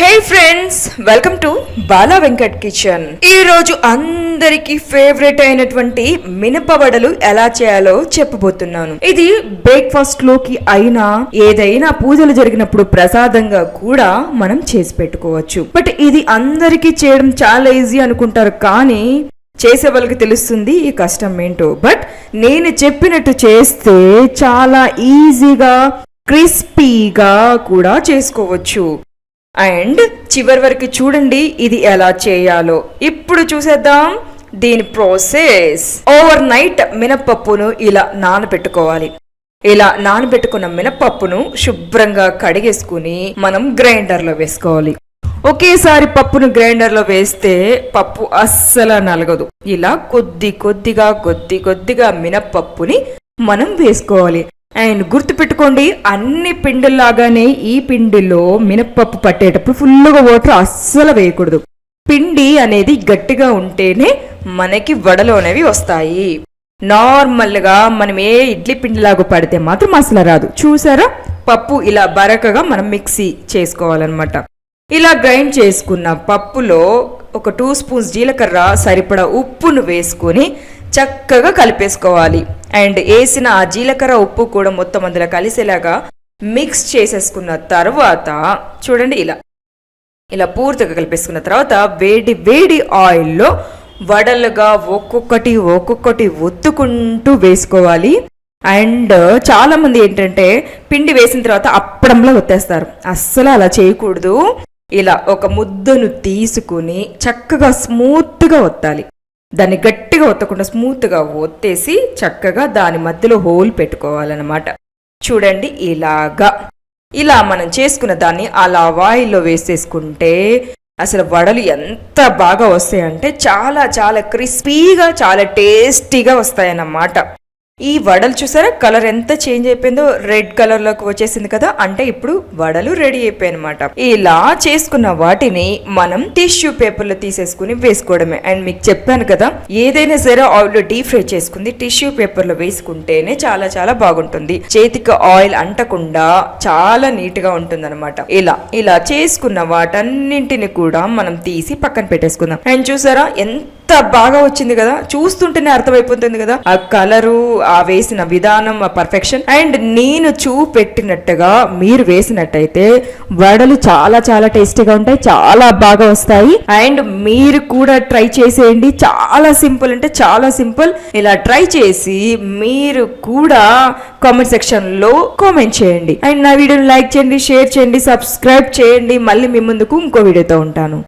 Hey friends, welcome to Bala Venkat kitchen. ఈ రోజు అందరికి ఫేవరెట్ అయినటువంటి మినపవడలు ఎలా చేయాలో చెప్పబోతున్నాను. ఇది బ్రేక్ఫాస్ట్ లోకి అయినా ఏదైనా పూజలు జరిగినప్పుడు ప్రసాదంగా కూడా మనం చేసి పెట్టుకోవచ్చు. బట్ ఇది అందరికీ చేయడం చాలా ఈజీ అనుకుంటారు, కానీ చేసే వాళ్ళకి తెలుస్తుంది ఈ కష్టం ఏంటో. బట్ నేను చెప్పినట్టు చేస్తే చాలా ఈజీగా క్రిస్పీగా కూడా చేసుకోవచ్చు. అండ్ చివరి వరకు చూడండి ఇది ఎలా చేయాలో. ఇప్పుడు చూసేద్దాం దీని ప్రాసెస్. ఓవర్ నైట్ మినపప్పును ఇలా నానబెట్టుకోవాలి. ఇలా నానబెట్టుకున్న మినపప్పును శుభ్రంగా కడిగేసుకుని మనం గ్రైండర్లో వేసుకోవాలి. ఒకేసారి పప్పును గ్రైండర్లో వేస్తే పప్పు అస్సలు నలగదు. ఇలా కొద్ది కొద్దిగా మినపప్పుని మనం వేసుకోవాలి. అండ్ గుర్తుపెట్టుకోండి, అన్ని పిండిలాగానే ఈ పిండిలో మినపప్పు పట్టేటప్పుడు ఫుల్గా వాటర్ అస్సలు వేయకూడదు. పిండి అనేది గట్టిగా ఉంటేనే మనకి వడలు అనేవి వస్తాయి. నార్మల్గా మనం ఏ ఇడ్లీ పిండిలాగా పడితే మాత్రం అసలు రాదు. చూసారా, పప్పు ఇలా బరకగా మనం మిక్సీ చేసుకోవాలన్నమాట. ఇలా గ్రైండ్ చేసుకున్న పప్పులో ఒక 2 స్పూన్స్ జీలకర్ర, సరిపడా ఉప్పును వేసుకొని చక్కగా కలిపేసుకోవాలి. అండ్ వేసిన ఆ జీలకర్ర ఉప్పు కూడా మొత్తం అందులో కలిసేలాగా మిక్స్ చేసేసుకున్న తర్వాత చూడండి ఇలా పూర్తిగా కలిపేసుకున్న తర్వాత వేడి ఆయిల్లో వడలుగా ఒక్కొక్కటి ఒత్తుకుంటూ వేసుకోవాలి. అండ్ చాలా మంది ఏంటంటే పిండి వేసిన తర్వాత అప్పడంలో ఒత్తేస్తారు. అస్సలు అలా చేయకూడదు. ఇలా ఒక ముద్దను తీసుకుని చక్కగా స్మూత్గా ఒత్తాలి. దాన్ని గట్టిగా ఒత్తకుండా స్మూత్గా ఒత్తేసి చక్కగా దాని మధ్యలో హోల్ పెట్టుకోవాలన్నమాట. చూడండి ఇలా మనం చేసుకున్న దాన్ని అలా ఆయిల్లో వేసేసుకుంటే అసలు వడలు ఎంత బాగా వస్తాయంటే చాలా చాలా క్రిస్పీగా చాలా టేస్టీగా వస్తాయన్నమాట. ఈ వడలు చూసారా, కలర్ ఎంత చేంజ్ అయిపోయిందో, రెడ్ కలర్ లోకి వచ్చేసింది కదా, అంటే ఇప్పుడు వడలు రెడీ అయిపోయాయి అనమాట. ఇలా చేసుకున్న వాటిని మనం టిష్యూ పేపర్లో తీసేసుకుని వేసుకోవడమే. అండ్ మీకు చెప్పాను కదా, ఏదైనా సరే ఆయిల్ డీప్ ఫ్రై చేసుకుంది టిష్యూ పేపర్ లో వేసుకుంటేనే చాలా చాలా బాగుంటుంది. చేతికి ఆయిల్ అంటకుండా చాలా నీట్ గా ఉంటుంది అనమాట. ఇలా చేసుకున్న వాటన్నింటిని కూడా మనం తీసి పక్కన పెట్టేసుకుందాం. అండ్ చూసారా ఎంత బాగా వచ్చింది కదా, చూస్తుంటేనే అర్థమైపోతుంది కదా ఆ కలరు, ఆ వేసిన విధానం, ఆ పర్ఫెక్షన్. అండ్ నేను చూపెట్టినట్టుగా మీరు వేసినట్టయితే వడలు చాలా చాలా టేస్టీగా ఉంటాయి, చాలా బాగా వస్తాయి. అండ్ మీరు కూడా ట్రై చేసేయండి. చాలా సింపుల్ అంటే చాలా సింపుల్. ఇలా ట్రై చేసి మీరు కూడా కామెంట్ సెక్షన్ లో కామెంట్ చేయండి. అండ్ నా వీడియోని లైక్ చేయండి, షేర్ చేయండి, సబ్స్క్రైబ్ చేయండి. మళ్ళీ మీ ముందుకు ఇంకో వీడియోతో ఉంటాను.